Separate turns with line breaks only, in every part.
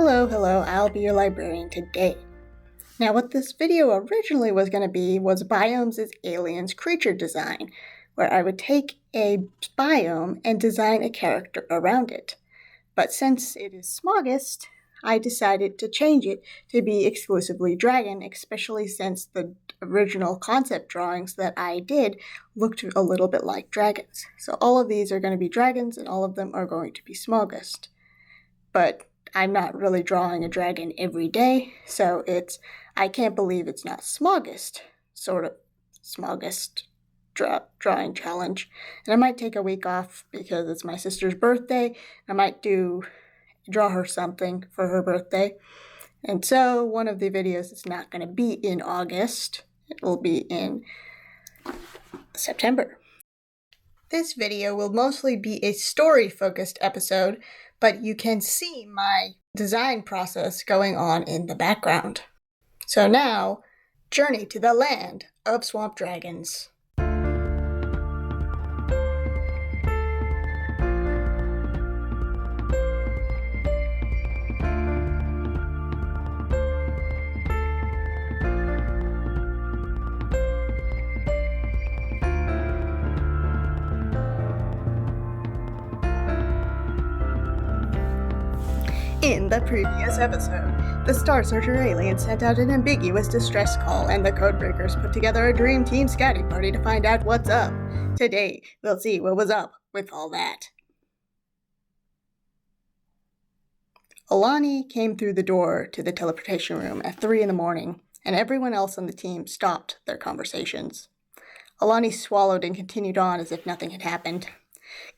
Hello, I'll be your librarian today. Now what this video originally was going to be was Biomes is Aliens creature design, where I would take a biome and design a character around it. But since it is Smaugust, I decided to change it to be exclusively dragon, especially since the original concept drawings that I did looked a little bit like dragons. So all of these are going to be dragons and all of them are going to be Smaugust. But I'm not really drawing a dragon every day, so I can't believe it's not Smaugust, sort of Smaugust drawing challenge. And I might take a week off because it's my sister's birthday. I might draw her something for her birthday. And so one of the videos is not going to be in August. It will be in September. This video will mostly be a story-focused episode, but you can see my design process going on in the background. So now, journey to the land of swamp dragons. In the previous episode, the Star Searcher aliens sent out an ambiguous distress call and the Codebreakers put together a dream team scouting party to find out what's up. Today, we'll see what was up with all that. Alani came through the door to the teleportation room at 3 a.m, and everyone else on the team stopped their conversations. Alani swallowed and continued on as if nothing had happened.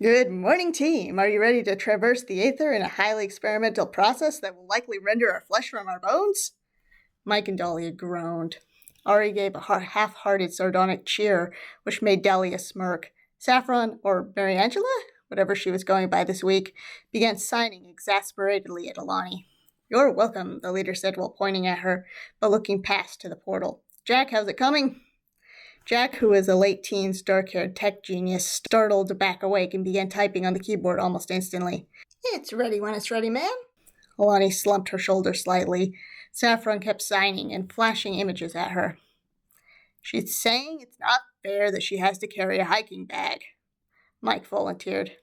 Good morning, team. Are you ready to traverse the aether in a highly experimental process that will likely render our flesh from our bones? Mike and Dahlia groaned. Ari gave a half-hearted sardonic cheer, which made Dahlia smirk. Saffron, or Mary Angela, whatever she was going by this week, began signing exasperatedly at Alani. You're welcome, the leader said while pointing at her, but looking past to the portal. Jack, how's it coming? Jack, who was a late teens, dark-haired tech genius, startled to back awake and began typing on the keyboard almost instantly. It's ready when it's ready, ma'am. Alani slumped her shoulders slightly. Saffron kept signing and flashing images at her. She's saying it's not fair that she has to carry a hiking bag, Mike volunteered.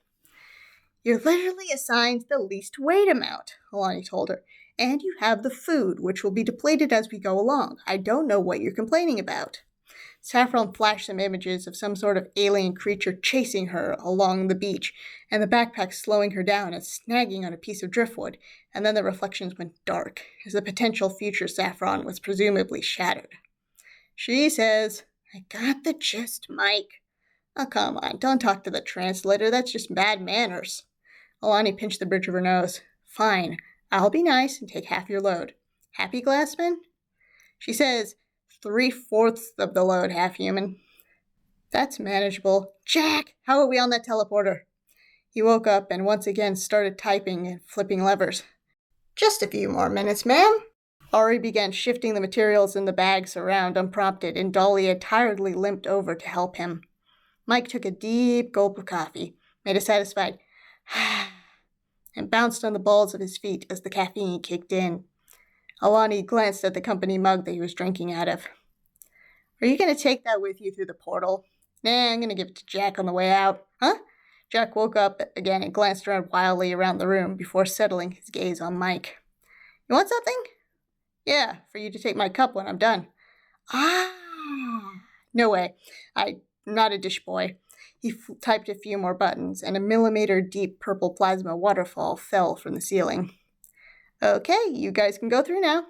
You're literally assigned the least weight amount, Alani told her. And you have the food, which will be depleted as we go along. I don't know what you're complaining about. Saffron flashed some images of some sort of alien creature chasing her along the beach, and the backpack slowing her down and snagging on a piece of driftwood, and then the reflections went dark, as the potential future Saffron was presumably shattered. She says, I got the gist, Mike. Oh, come on, don't talk to the translator, that's just bad manners. Alani pinched the bridge of her nose. Fine, I'll be nice and take half your load. Happy, Glassman? She says, 3/4 of the load, half-human. That's manageable. Jack, how are we on that teleporter? He woke up and once again started typing and flipping levers. Just a few more minutes, ma'am. Ari began shifting the materials in the bags around unprompted, and Dahlia tiredly limped over to help him. Mike took a deep gulp of coffee, made a satisfied and bounced on the balls of his feet as the caffeine kicked in. Alani glanced at the company mug that he was drinking out of. Are you going to take that with you through the portal? Nah, I'm going to give it to Jack on the way out. Huh? Jack woke up again and glanced around wildly around the room before settling his gaze on Mike. You want something? Yeah, for you to take my cup when I'm done. Ah! No way. I'm not a dish boy. He typed a few more buttons, and a millimeter-deep purple plasma waterfall fell from the ceiling. Okay, you guys can go through now.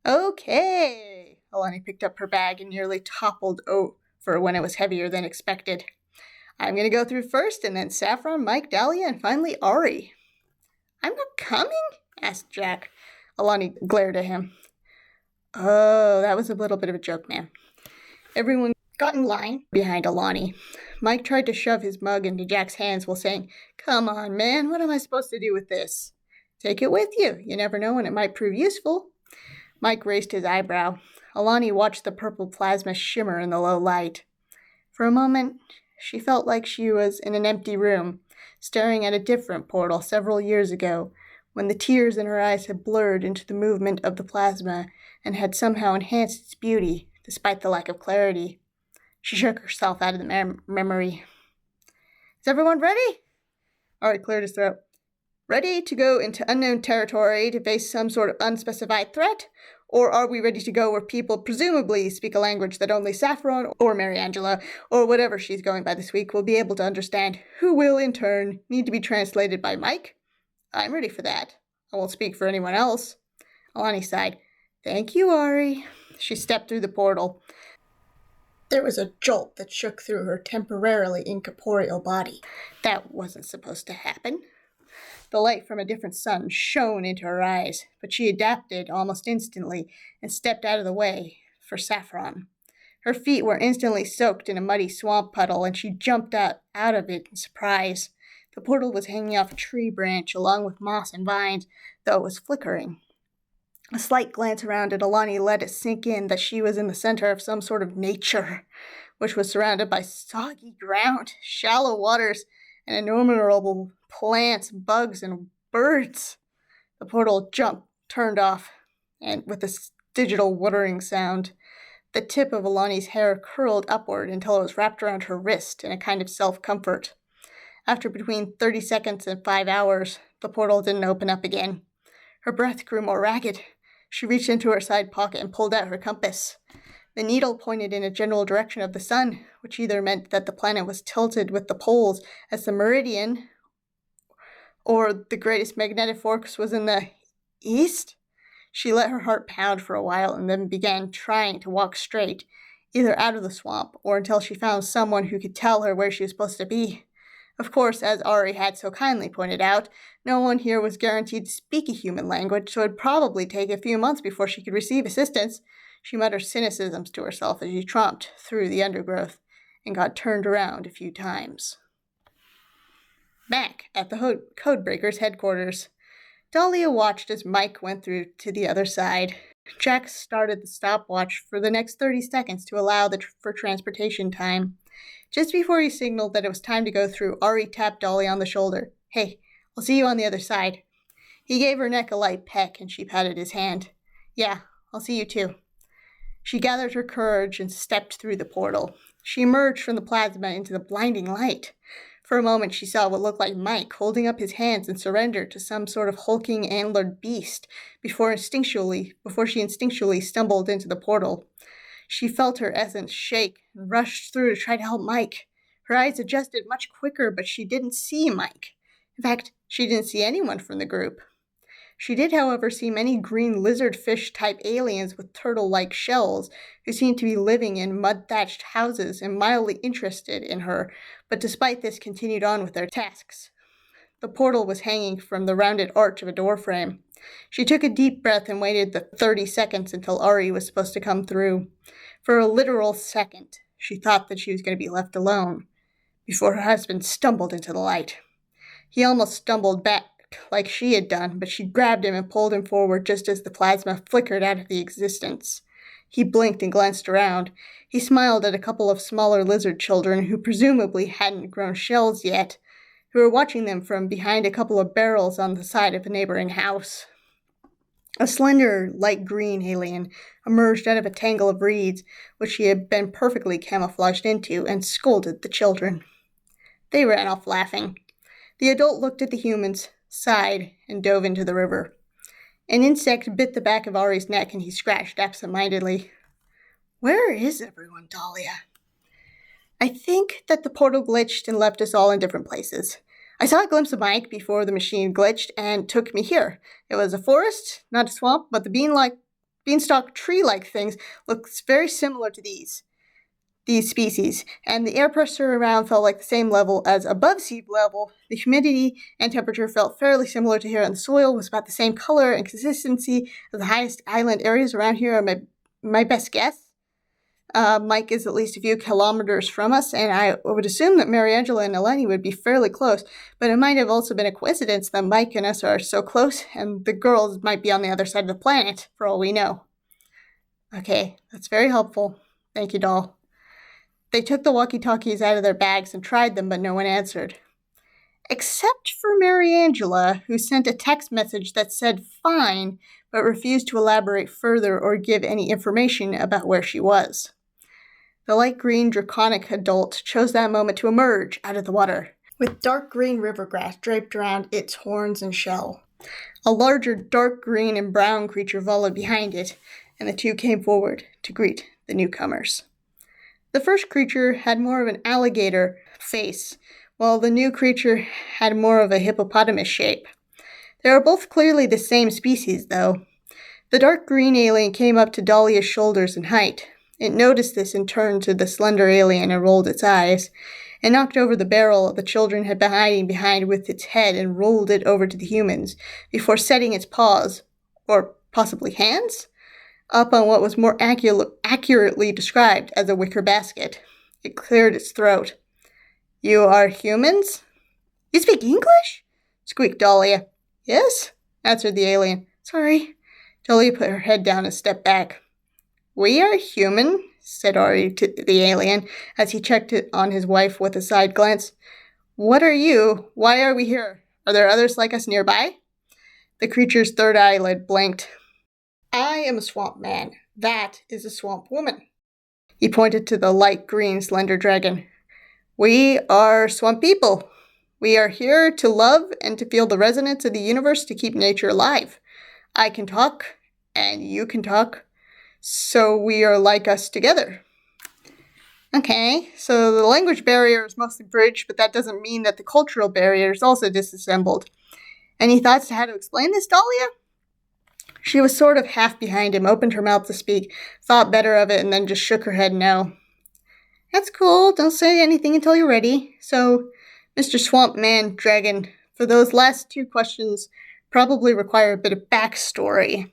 Okay. Alani picked up her bag and nearly toppled over when it was heavier than expected. I'm going to go through first, and then Saffron, Mike, Dahlia, and finally Ari. I'm not coming? Asked Jack. Alani glared at him. Oh, that was a little bit of a joke, ma'am. Everyone got in line behind Alani. Mike tried to shove his mug into Jack's hands while saying, Come on, man, what am I supposed to do with this? Take it with you. You never know when it might prove useful. Mike raised his eyebrow. Alani watched the purple plasma shimmer in the low light. For a moment, she felt like she was in an empty room, staring at a different portal several years ago, when the tears in her eyes had blurred into the movement of the plasma and had somehow enhanced its beauty, despite the lack of clarity. She shook herself out of the memory. "Is everyone ready?" Ari cleared his throat. "Ready to go into unknown territory to face some sort of unspecified threat? Or are we ready to go where people presumably speak a language that only Saffron or Mary Angela, or whatever she's going by this week, will be able to understand, who will, in turn, need to be translated by Mike? I'm ready for that. I won't speak for anyone else." Alani sighed. "Thank you, Ari." She stepped through the portal. There was a jolt that shook through her temporarily incorporeal body. That wasn't supposed to happen. The light from a different sun shone into her eyes, but she adapted almost instantly and stepped out of the way for Saffron. Her feet were instantly soaked in a muddy swamp puddle, and she jumped out of it in surprise. The portal was hanging off a tree branch along with moss and vines, though it was flickering. A slight glance around at Alani let it sink in that she was in the center of some sort of nature, which was surrounded by soggy ground, shallow waters, and innumerable plants, bugs, and birds. The portal turned off, and with a digital whirring sound, the tip of Alani's hair curled upward until it was wrapped around her wrist in a kind of self-comfort. After between 30 seconds and 5 hours, the portal didn't open up again. Her breath grew more ragged. She reached into her side pocket and pulled out her compass. The needle pointed in a general direction of the sun, which either meant that the planet was tilted with the poles as the meridian, or the greatest magnetic force was in the east. She let her heart pound for a while and then began trying to walk straight, either out of the swamp or until she found someone who could tell her where she was supposed to be. Of course, as Ari had so kindly pointed out, no one here was guaranteed to speak a human language, so it would probably take a few months before she could receive assistance. She muttered cynicisms to herself as she tromped through the undergrowth and got turned around a few times. Back at the Codebreakers' headquarters, Dahlia watched as Mike went through to the other side. Jack started the stopwatch for the next 30 seconds to allow for transportation time. Just before he signaled that it was time to go through, Ari tapped Dahlia on the shoulder. "Hey, I'll see you on the other side." He gave her neck a light peck, and she patted his hand. "Yeah, I'll see you too." She gathered her courage and stepped through the portal. She emerged from the plasma into the blinding light. For a moment, she saw what looked like Mike holding up his hands in surrender to some sort of hulking antlered beast before she instinctually stumbled into the portal. She felt her essence shake and rushed through to try to help Mike. Her eyes adjusted much quicker, but she didn't see Mike. In fact, she didn't see anyone from the group. She did, however, see many green lizardfish-type aliens with turtle-like shells who seemed to be living in mud-thatched houses and mildly interested in her, but despite this continued on with their tasks. The portal was hanging from the rounded arch of a doorframe. She took a deep breath and waited the 30 seconds until Ari was supposed to come through. For a literal second, she thought that she was going to be left alone, before her husband stumbled into the light. He almost stumbled back like she had done, but she grabbed him and pulled him forward just as the plasma flickered out of the existence. He blinked and glanced around. He smiled at a couple of smaller lizard children who presumably hadn't grown shells yet, who were watching them from behind a couple of barrels on the side of a neighboring house. A slender, light green alien emerged out of a tangle of reeds, which she had been perfectly camouflaged into, and scolded the children. They ran off laughing. The adult looked at the humans, sighed, and dove into the river. An insect bit the back of Ari's neck, and he scratched absent-mindedly. "Where is everyone, Dahlia?" "I think that the portal glitched and left us all in different places. I saw a glimpse of Mike before the machine glitched and took me here. It was a forest, not a swamp, but the beanstalk tree-like things looks very similar to these species, and the air pressure around felt like the same level as above sea level. The humidity and temperature felt fairly similar to here, and the soil was about the same color and consistency as the highest island areas around here are my best guess. Mike is at least a few kilometers from us, and I would assume that Mary Angela and Eleni would be fairly close, but it might have also been a coincidence that Mike and us are so close, and the girls might be on the other side of the planet, for all we know." "Okay, that's very helpful. Thank you, doll." They took the walkie-talkies out of their bags and tried them, but no one answered. except for Mary Angela, who sent a text message that said fine, but refused to elaborate further or give any information about where she was. The light green draconic adult chose that moment to emerge out of the water, with dark green rivergrass draped around its horns and shell. A larger dark green and brown creature followed behind it, and the two came forward to greet the newcomers. The first creature had more of an alligator face, while the new creature had more of a hippopotamus shape. They are both clearly the same species, though. The dark green alien came up to Dahlia's shoulders in height. It noticed this and turned to the slender alien and rolled its eyes, and knocked over the barrel the children had been hiding behind with its head and rolled it over to the humans, before setting its paws, or possibly hands, up on what was more accurately described as a wicker basket. It cleared its throat. "You are humans?" "You speak English?" squeaked Dahlia. "Yes," answered the alien. "Sorry." Dahlia put her head down and stepped back. "We are human," said Ari to the alien, as he checked it on his wife with a side glance. "What are you? Why are we here? Are there others like us nearby?" The creature's third eyelid blinked. "I am a swamp man. That is a swamp woman." He pointed to the light green slender dragon. "We are swamp people. We are here to love and to feel the resonance of the universe to keep nature alive. I can talk, and you can talk. So we are like us together." Okay, so the language barrier is mostly bridged, but that doesn't mean that the cultural barrier is also disassembled. Any thoughts to how to explain this, Dahlia? She was sort of half behind him, opened her mouth to speak, thought better of it, and then just shook her head no. "That's cool, don't say anything until you're ready. So, Mr. Swamp Man Dragon, for those last two questions probably require a bit of backstory."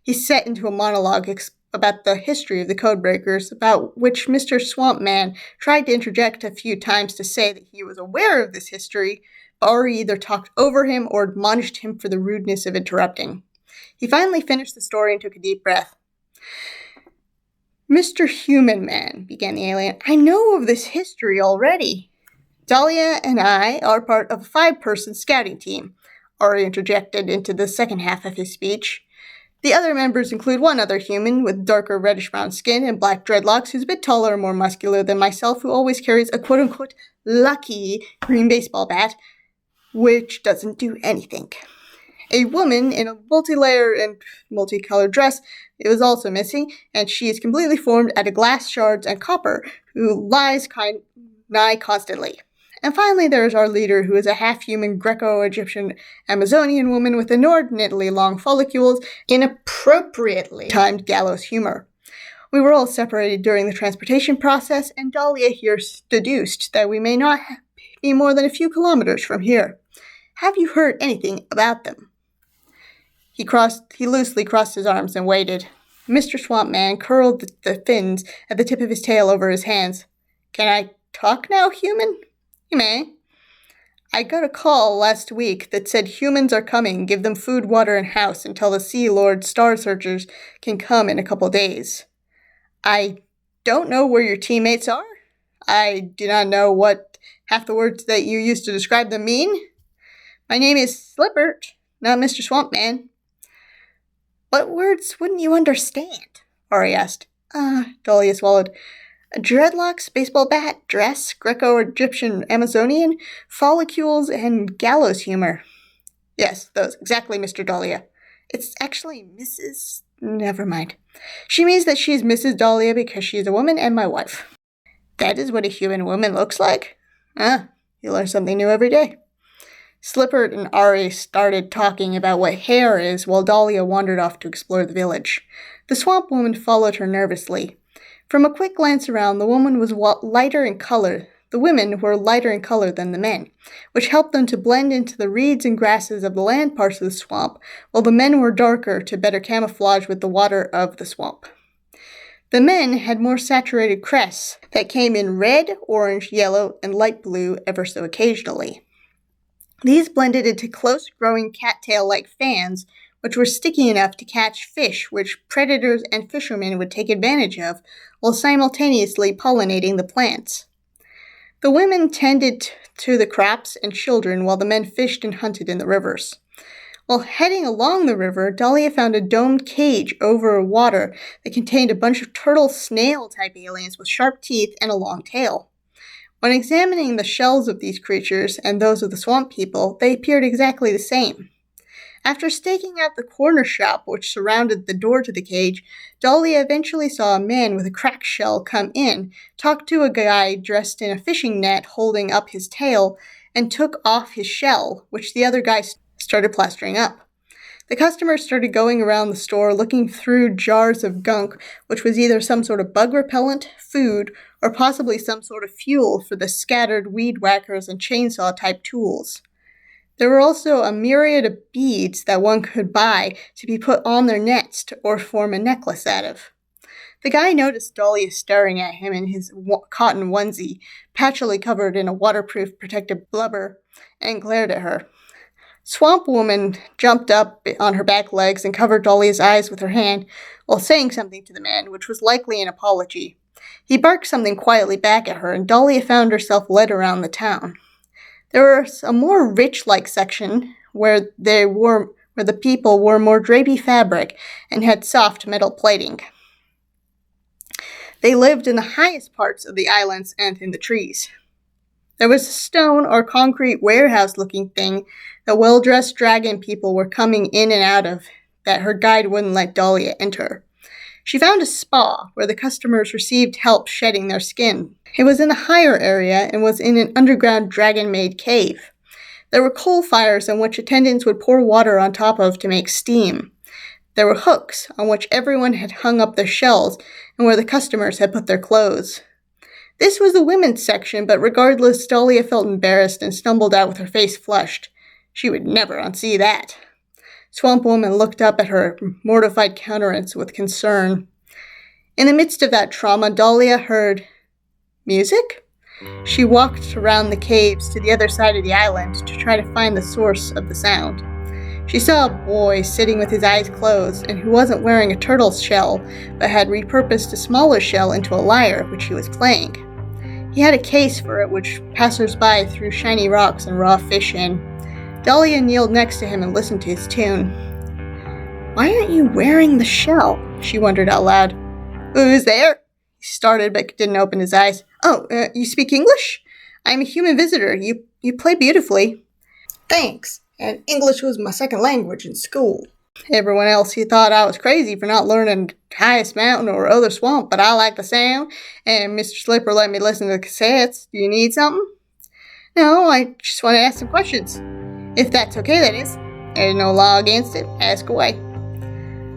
He set into a monologue about the history of the Codebreakers, about which Mr. Swamp Man tried to interject a few times to say that he was aware of this history, but Ari either talked over him or admonished him for the rudeness of interrupting. He finally finished the story and took a deep breath. "Mr. Human Man," began the alien, "I know of this history already. Dahlia and I are part of a 5-person scouting team," Ari interjected into the second half of his speech. "The other members include one other human with darker reddish-brown skin and black dreadlocks who's a bit taller and more muscular than myself, who always carries a quote-unquote lucky green baseball bat, which doesn't do anything. A woman in a multi-layer and multicolored dress is also missing, and she is completely formed out of glass shards and copper, who lies nigh constantly. And finally, there is our leader, who is a half-human Greco-Egyptian Amazonian woman with inordinately long follicles, inappropriately timed gallows humor. We were all separated during the transportation process, and Dahlia here deduced that we may not be more than a few kilometers from here. Have you heard anything about them?" He loosely crossed his arms and waited. Mr. Swamp Man curled the fins at the tip of his tail over his hands. "Can I talk now, human?" "You may." "I got a call last week that said humans are coming, give them food, water, and house until the Sea Lord Star Searchers can come in a couple days. I don't know where your teammates are. I do not know what half the words that you used to describe them mean. My name is Slippert, not Mr. Swamp Man." "What words wouldn't you understand?" Ari asked. Dahlia swallowed. "Dreadlocks, baseball bat, dress, Greco-Egyptian Amazonian, follicles, and gallows humor." "Yes, those, exactly, Mr. Dahlia." "It's actually Mrs. Never mind. She means that she is Mrs. Dahlia because she is a woman and my wife." "That is what a human woman looks like?" You learn something new every day." Slippert and Ari started talking about what hair is while Dahlia wandered off to explore the village. The swamp woman followed her nervously. From a quick glance around, the woman was lighter in color. The women were lighter in color than the men, which helped them to blend into the reeds and grasses of the land parts of the swamp, while the men were darker to better camouflage with the water of the swamp. The men had more saturated crests that came in red, orange, yellow, and light blue ever so occasionally. These blended into close-growing cattail-like fans, which were sticky enough to catch fish which predators and fishermen would take advantage of, while simultaneously pollinating the plants. The women tended to the crops and children while the men fished and hunted in the rivers. While heading along the river, Dahlia found a domed cage over water that contained a bunch of turtle snail-type aliens with sharp teeth and a long tail. When examining the shells of these creatures and those of the swamp people, they appeared exactly the same. After staking out the corner shop which surrounded the door to the cage, Dahlia eventually saw a man with a cracked shell come in, talk to a guy dressed in a fishing net holding up his tail, and took off his shell, which the other guy started plastering up. The customers started going around the store looking through jars of gunk, which was either some sort of bug repellent, food, or possibly some sort of fuel for the scattered weed whackers and chainsaw-type tools. There were also a myriad of beads that one could buy to be put on their nets or form a necklace out of. The guy noticed Dahlia staring at him in his cotton onesie, patchily covered in a waterproof protective blubber, and glared at her. Swamp Woman jumped up on her back legs and covered Dahlia's eyes with her hand while saying something to the man, which was likely an apology. He barked something quietly back at her, and Dahlia found herself led around the town. There was a more rich-like section where the people wore more drapey fabric and had soft metal plating. They lived in the highest parts of the islands and in the trees. There was a stone or concrete warehouse-looking thing that well-dressed dragon people were coming in and out of that her guide wouldn't let Dahlia enter. She found a spa where the customers received help shedding their skin. It was in a higher area and was in an underground dragon-made cave. There were coal fires on which attendants would pour water on top of to make steam. There were hooks on which everyone had hung up their shells and where the customers had put their clothes. This was the women's section, but regardless, Dahlia felt embarrassed and stumbled out with her face flushed. She would never unsee that. Swamp Woman looked up at her mortified countenance with concern. In the midst of that trauma, Dahlia heard music? She walked around the caves to the other side of the island to try to find the source of the sound. She saw a boy sitting with his eyes closed and who wasn't wearing a turtle shell, but had repurposed a smaller shell into a lyre, which he was playing. He had a case for it, which passers-by threw shiny rocks and raw fish in. Dahlia kneeled next to him and listened to his tune. "Why aren't you wearing the shell?" she wondered out loud. "Who's there?" He started but didn't open his eyes. "Oh, you speak English? I'm a human visitor. You play beautifully." "Thanks. And English was my second language in school." Everyone else, he thought I was crazy for not learning highest mountain or other swamp, but I like the sound, and Mr. Slipper let me listen to the cassettes. Do you need something? "No, I just want to ask some questions. If that's okay, that is. There's no law against it. Ask away."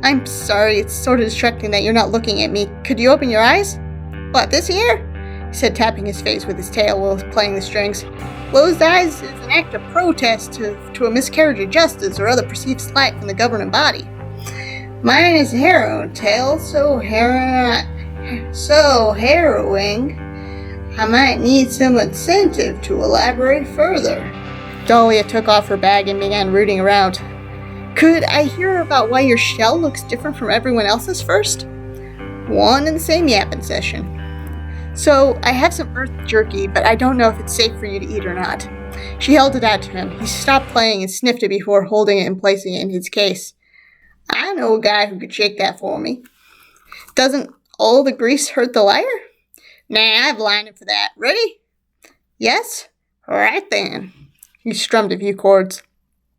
"I'm sorry, it's sort of distracting that you're not looking at me. Could you open your eyes?" "What, this here?" he said, tapping his face with his tail while playing the strings. "Closed eyes is an act of protest to a miscarriage of justice or other perceived slight from the governing body. Mine is harrowing tale, so harrowing, I might need some incentive to elaborate further." Dahlia took off her bag and began rooting around. "Could I hear about why your shell looks different from everyone else's first?" "One and the same yapping session." "So, I have some earth jerky, but I don't know if it's safe for you to eat or not." She held it out to him. He stopped playing and sniffed it before holding it and placing it in his case. "I know a guy who could shake that for me." "Doesn't all the grease hurt the lyre?" "Nah, I've lined it for that. Ready?" "Yes?" "Right then." He strummed a few chords.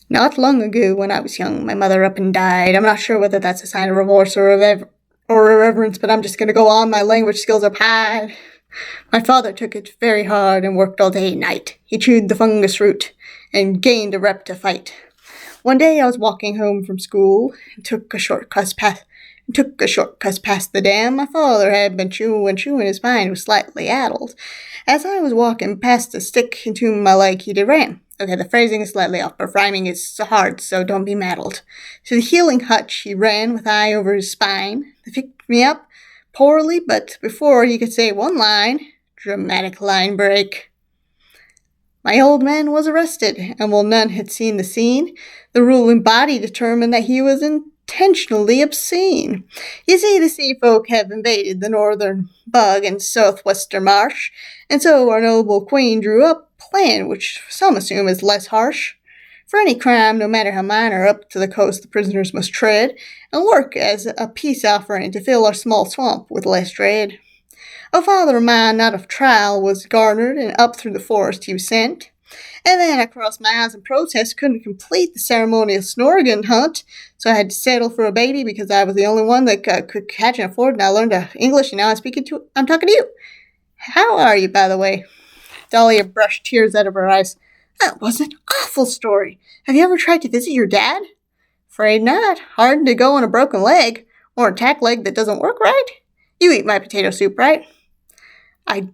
"Not long ago, when I was young, my mother up and died. I'm not sure whether that's a sign of remorse or irreverence, but I'm just going to go on. My language skills are pied. My father took it very hard and worked all day and night. He chewed the fungus root and gained a rep to fight. One day I was walking home from school and took a shortcut past the dam. My father had been chewing. His mind was slightly addled. As I was walking past a stick into my leg, he did ran. Okay, the phrasing is slightly off, but rhyming is hard, so don't be maddled. To the healing hutch he ran with eye over his spine. They picked me up poorly, but before he could say one line, dramatic line break. My old man was arrested, and while none had seen the scene, the ruling body determined that he was in intentionally obscene. You see, the sea folk have invaded the northern bog and southwestern marsh, and so our noble queen drew up a plan which some assume is less harsh. For any crime, no matter how minor, up to the coast the prisoners must tread, and work as a peace offering to fill our small swamp with less dread. A father of mine, not of trial, was garnered, and up through the forest he was sent. And then I crossed my eyes in protest, couldn't complete the ceremonial Snorrigan hunt, so I had to settle for a baby because I was the only one that could catch and afford, and I learned English, and now I'm talking to you. How are you, by the way? Dahlia brushed tears out of her eyes. That was an awful story. Have you ever tried to visit your dad? Afraid not. Hard to go on a broken leg, or a tack leg that doesn't work right. You eat my potato soup, right? I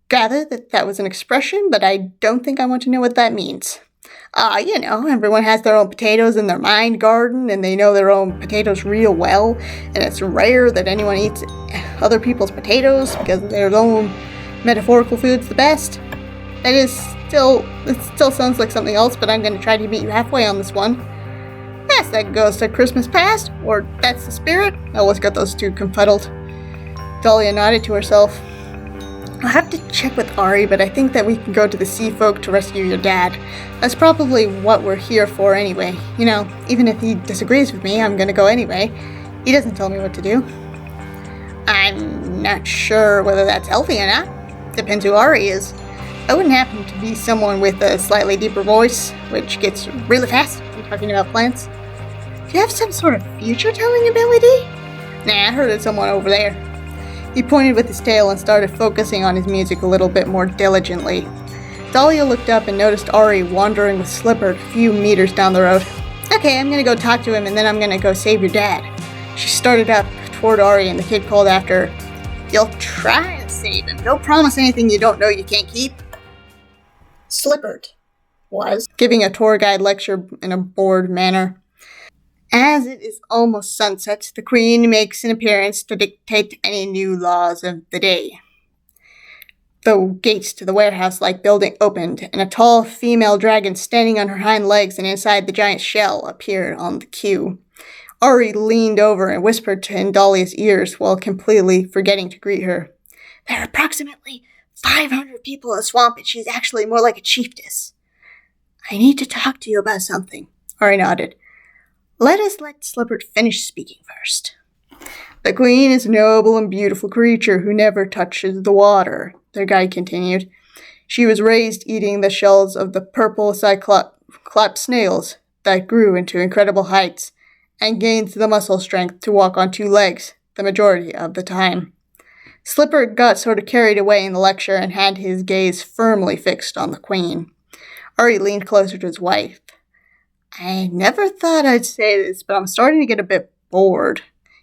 gather that was an expression, but I don't think I want to know what that means. Everyone has their own potatoes in their mind garden, and they know their own potatoes real well, and it's rare that anyone eats other people's potatoes because their own metaphorical food's the best. It still sounds like something else, but I'm going to try to meet you halfway on this one. Yes, that goes to Christmas past, or that's the spirit. I always got those two confuddled. Dahlia nodded to herself. I'll have to check with Ari, but I think that we can go to the sea folk to rescue your dad. That's probably what we're here for anyway. Even if he disagrees with me, I'm going to go anyway. He doesn't tell me what to do. I'm not sure whether that's healthy or not. Depends who Ari is. I wouldn't happen to be someone with a slightly deeper voice, which gets really fast when talking about plants. Do you have some sort of future-telling ability? Nah, I heard of someone over there. He pointed with his tail and started focusing on his music a little bit more diligently. Dahlia looked up and noticed Ari wandering with Slipper a few meters down the road. Okay, I'm gonna go talk to him, and then I'm gonna go save your dad. She started up toward Ari, and the kid called after her, You'll try and save him. Don't promise anything you don't know you can't keep. Slippert was giving a tour guide lecture in a bored manner. As it is almost sunset, the queen makes an appearance to dictate any new laws of the day. The gates to the warehouse-like building opened, and a tall female dragon standing on her hind legs and inside the giant shell appeared on the queue. Ari leaned over and whispered in Dahlia's ears while completely forgetting to greet her. There are approximately 500 people in the swamp, and she's actually more like a chiefess. I need to talk to you about something. Ari nodded. Let Slippert finish speaking first. The queen is a noble and beautiful creature who never touches the water, their guide continued. She was raised eating the shells of the purple cyclops snails that grew into incredible heights and gained the muscle strength to walk on two legs the majority of the time. Slipper got sort of carried away in the lecture and had his gaze firmly fixed on the queen. Ari leaned closer to his wife. I never thought I'd say this, but I'm starting to get a bit bored.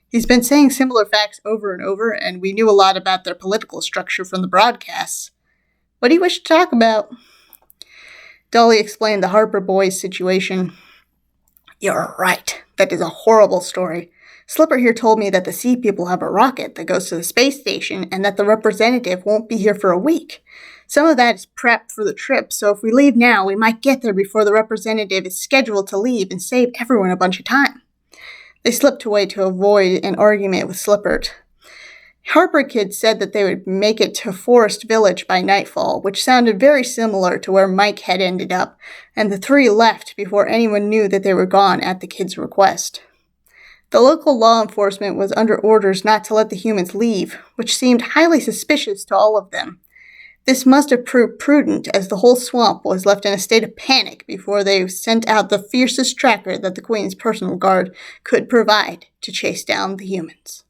He's been saying similar facts over and over, and we knew a lot about their political structure from the broadcasts. What do you wish to talk about? Dolly explained the Harper boys' situation. You're right. That is a horrible story. Slipper here told me that the sea people have a rocket that goes to the space station and that the representative won't be here for a week. Some of that is prep for the trip, so if we leave now, we might get there before the representative is scheduled to leave and save everyone a bunch of time. They slipped away to avoid an argument with Slippert. Harper kids said that they would make it to Forest Village by nightfall, which sounded very similar to where Mike had ended up, and the three left before anyone knew that they were gone at the kids' request. The local law enforcement was under orders not to let the humans leave, which seemed highly suspicious to all of them. This must have proved prudent, as the whole swamp was left in a state of panic before they sent out the fiercest tracker that the Queen's personal guard could provide to chase down the humans.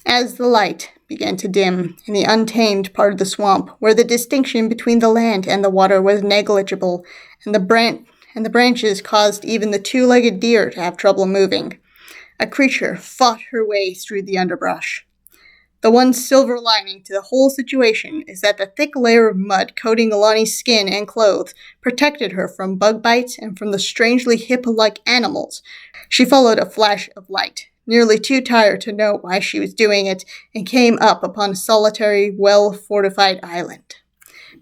As the light began to dim in the untamed part of the swamp, where the distinction between the land and the water was negligible, and the branches caused even the two-legged deer to have trouble moving, a creature fought her way through the underbrush. The one silver lining to the whole situation is that the thick layer of mud coating Alani's skin and clothes protected her from bug bites and from the strangely hippo-like animals. She followed a flash of light, nearly too tired to know why she was doing it, and came up upon a solitary, well-fortified island.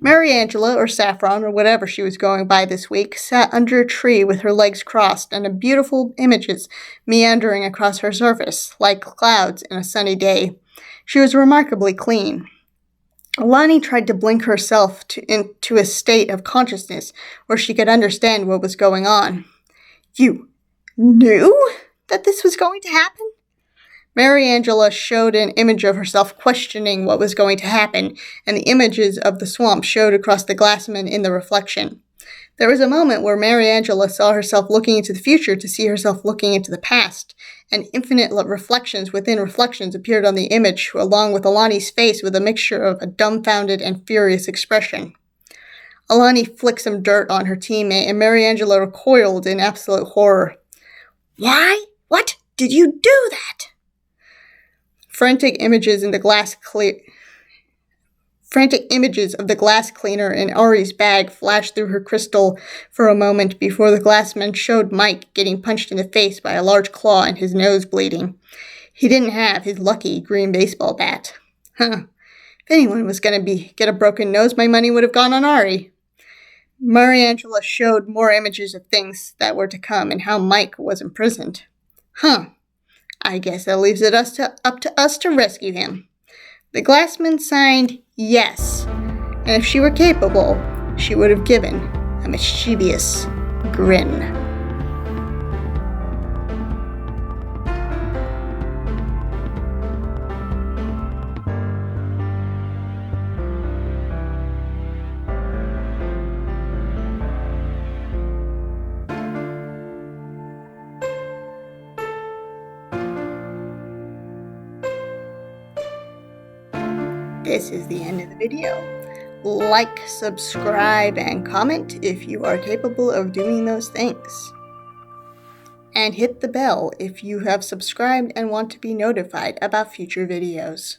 Mary Angela, or Saffron, or whatever she was going by this week, sat under a tree with her legs crossed and beautiful images meandering across her surface, like clouds in a sunny day. She was remarkably clean. Alani tried to blink herself into a state of consciousness where she could understand what was going on. You knew that this was going to happen? Mary Angela showed an image of herself questioning what was going to happen, and the images of the swamp showed across the glassman in the reflection. There was a moment where Mary Angela saw herself looking into the future to see herself looking into the past, and infinite reflections within reflections appeared on the image, along with Alani's face with a mixture of a dumbfounded and furious expression. Alani flicked some dirt on her teammate, and Mary Angela recoiled in absolute horror. Why? What did you do that? Frantic images of the glass cleaner in Ari's bag flashed through her crystal for a moment before the glassman showed Mike getting punched in the face by a large claw and his nose bleeding. He didn't have his lucky green baseball bat. If anyone was going to get a broken nose, my money would have gone on Ari. Mary Angela showed more images of things that were to come and how Mike was imprisoned. I guess that leaves it up to us to rescue him. The glassman signed yes, and if she were capable, she would have given a mischievous grin. This is the end of the video. Like, subscribe, and comment if you are capable of doing those things. And hit the bell if you have subscribed and want to be notified about future videos.